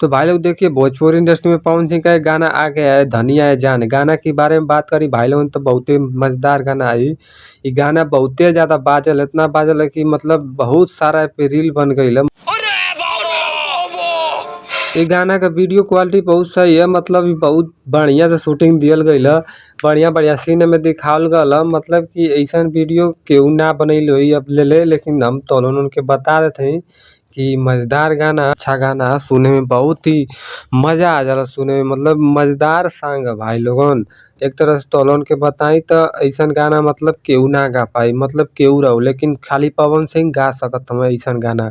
तो भाई लोग देखिए भोजपुरी इंडस्ट्री में पवन सिंह का एक गाना आ गया है धनिया है जान। गाना के बारे में बात करी भाई लोगों तो बहुत ही मजेदार गाना आई। ये गाना बहुते ज्यादा बाजल, इतना बाजल है कि मतलब बहुत सारा पे रील बन गई है। ये गाना का वीडियो क्वालिटी बहुत सही है, मतलब ये बहुत बढ़िया से शूटिंग दियल गई है, बढ़िया बढ़िया सीन में दिखावल गल है। मतलब कि ऐसा वीडियो केहू ना बनैल होई अब ले, लेकिन हम तो उनके बता देते हैं कि मजेदार गाना, अच्छा गाना सुने में बहुत ही मजा आ जाला सुने में, मतलब मजेदार सॉन्ग है भाई लोगन। एक तरह से तोलन के बताई तो ऐसा गाना मतलब केहू ना गा पाई, मतलब केहू रहो, लेकिन खाली पवन सिंह गा सकत हमें ऐसा गाना।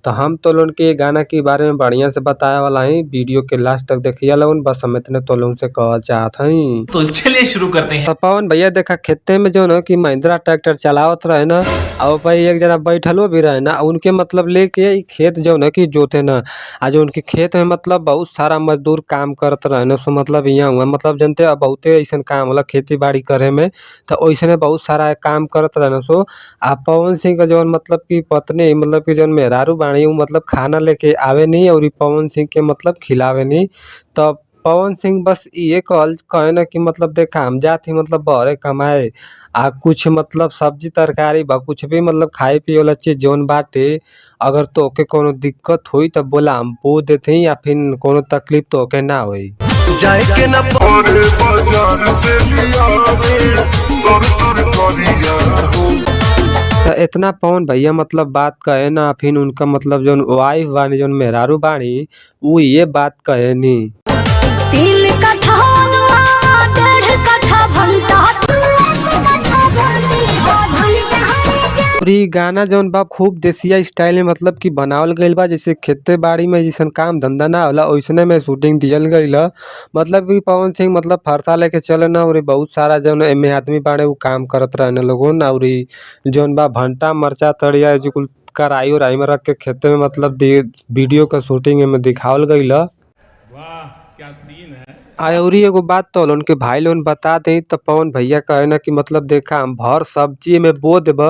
तो हम तो लोगन के गाना के बारे में बढ़िया से बताया वाला है, वीडियो के लास्ट तक देखिए लोगन, बस हम इतने तो लोगों से कह चाहत हई। तो चलिए शुरू करते हैं। तो पवन भैया देखा खेते में जो ना कि महिंद्रा ट्रैक्टर चलावत रहे ना, और भाई एक जना बैठलो भी रहे ना, उनके मतलब लेके खेत जो ना कि जोते ना, आज उनके खेत में मतलब बहुत सारा मजदूर काम करत रहे ना। सो मतलब यहाँ हुआ मतलब जनते अब बहुते ऐसा काम होला खेती बाड़ी करे में, तो वैसे बहुत सारा काम करत रहे ना। सो आ पवन सिंह का जौन मतलब की पत्नी मतलब की जौन मेहरारू बाणी मतलब खाना लेके आवे नहीं और पवन सिंह के मतलब खिलावे नहीं। तो पवन सिंह बस ये कहे ना कि मतलब देखा हम जाती मतलब बहरे कमाए, आ कुछ मतलब सब्जी तरकारी बा कुछ भी मतलब खाए पिए वाला चीज जौन बाटे, अगर तोके कोनो दिक्कत हुई तो बोला हम बो देते या फिर कोनो तकलीफ तोके ना हुई। जाए के ना पड़े बाजार से लियावे तर करिया हो। तो इतना पवन भैया मतलब बात कहे ना, फिर उनका मतलब जो वाइफ बानी जो मेहरारू बानी वो ये बात कहे नी। 3 कट्ठा 1.5 कट्ठा भंटा पूरी गाना जौन बा खूब देसिया स्टाइल में मतलब कि बनावल गईल बा, जैसे खेते बाड़ी में जैसन काम धंधा ना होला वैसने में शूटिंग दियल गईल। मतलब कि पवन सिंह मतलब फरसा लेके चले ना, और बहुत सारा जौन एमे आदमी बाड़े वो काम करत रहे लोगन, और जौन बा भंटा मरचा तड़िया जो कुल कराई उराई में रख के खेते में मतलब वीडियो का शूटिंग में दिखावल गईल। वाह क्या सीन है। और एगो बात तो उनके भाई लोन बता दे तो पवन भैया कहे ना कि मतलब देखा हम भर सब्जी में बो देब,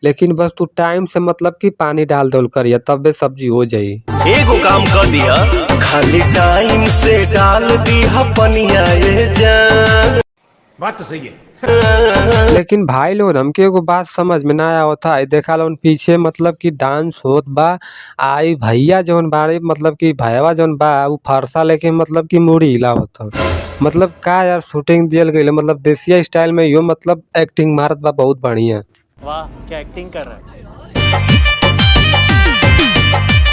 लेकिन बस तू टाइम से मतलब कि पानी डाल दो करिया तब सब्जी हो जाई। एगो काम कर दिया खाली टाइम से डाल दिया पनिया ये जान। बात तो सही है। लेकिन भाई लोग हमके एगो बात समझ में ना आवत है, देखा लोन पीछे मतलब कि डांस होत बा, आई भैया जौन बारे मतलब कि भैया जौन बा वो फरसा लेके मतलब कि मुड़ी हिलावत है। मतलब का यार शूटिंग दियल गई मतलब देसिया स्टाइल में, यो मतलब एक्टिंग मारत बा बहुत बढ़िया। वाह क्या एक्टिंग कर रहा है।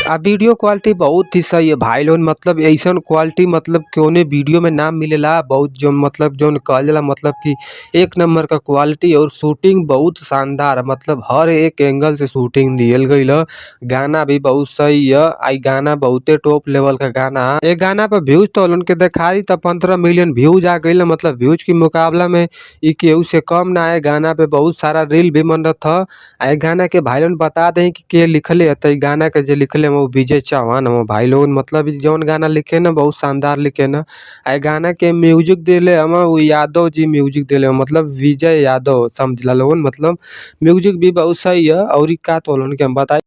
आ वीडियो क्वालिटी बहुत ही सही है भाई लोग, मतलब ऐसा क्वालिटी मतलब क्यों वीडियो में ना मिलेला, बहुत जो मतलब जो कहल जाला मतलब कि एक नंबर का क्वालिटी, और शूटिंग बहुत शानदार, मतलब हर एक एंगल से शूटिंग दियल गई है। गाना भी बहुत सही है, आई गाना बहुते टॉप लेवल का गाना। एक गाना पर व्यूज तो उनके देखा दी तो 15 मिलियन व्यूज आ गई, मतलब व्यूज के मुकाबला में ये केहू से कम ना है। गाना पे बहुत सारा रील भी बन रहा था। गाना के भाई लोग बता दें कि के लिखले है, तो गाना के जो लिखले वो विजय चौहान हम भाई लोग, मतलब जौन गाना लिखे ना बहुत शानदार लिखे ना। आ गाना के म्यूजिक दिले हम वो यादव जी म्यूजिक दिले, मतलब विजय यादव समझ लोगन, मतलब म्यूजिक भी बहुत सही है। और का तो के हम बताए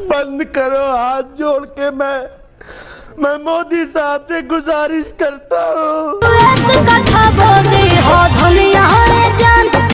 बंद करो हाथ जोड़ के मैं मोदी साहब से गुजारिश करता हूँ। 1 कट्ठा बोदे हो धनिया है जान।